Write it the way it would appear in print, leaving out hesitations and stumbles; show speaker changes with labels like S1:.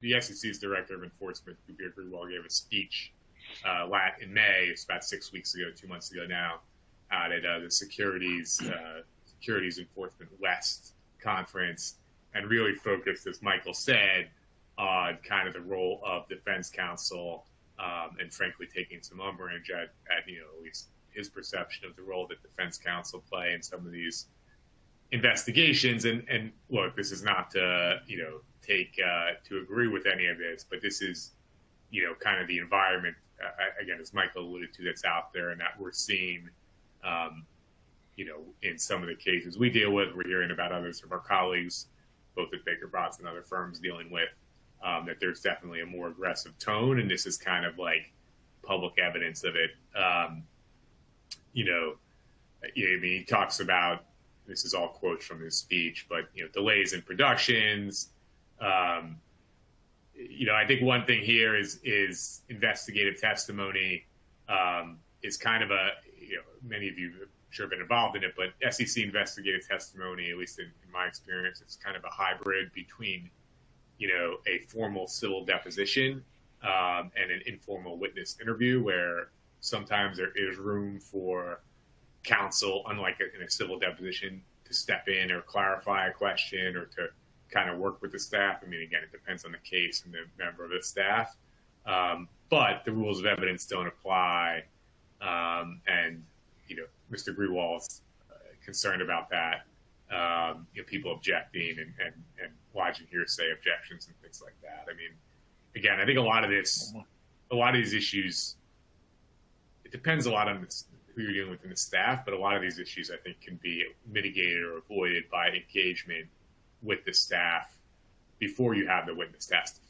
S1: the SEC's Director of Enforcement, Guber Grewal, gave a speech in May. It's about 6 weeks ago, 2 months ago now, out at the Securities Enforcement West conference, and really focused, as Michael said, on kind of the role of defense counsel, and frankly taking some umbrage at at least his perception of the role that defense counsel play in some of these investigations. And look, this is not to take to agree with any of this, but this is kind of the environment, again, as Michael alluded to, that's out there and that we're seeing. In some of the cases we deal with, we're hearing about others of our colleagues, both at Baker Botts and other firms, dealing with that there's definitely a more aggressive tone, and this is kind of like public evidence of it. He talks about, this is all quotes from his speech, but delays in productions. I think one thing here is investigative testimony is kind of many of you have sure been involved in it, but SEC investigative testimony, at least in my experience, it's kind of a hybrid between a formal civil deposition and an informal witness interview, where sometimes there is room for counsel, unlike in a civil deposition, to step in or clarify a question or to kind of work with the staff. I mean, again, it depends on the case and the member of the staff, but the rules of evidence don't apply. And Mr. Grewal's concerned about that. People objecting and lodging hearsay objections and things like that. I mean, again, I think a lot of these issues, it depends a lot on who you're dealing with in the staff, but a lot of these issues I think can be mitigated or avoided by engagement with the staff before you have the witness testify.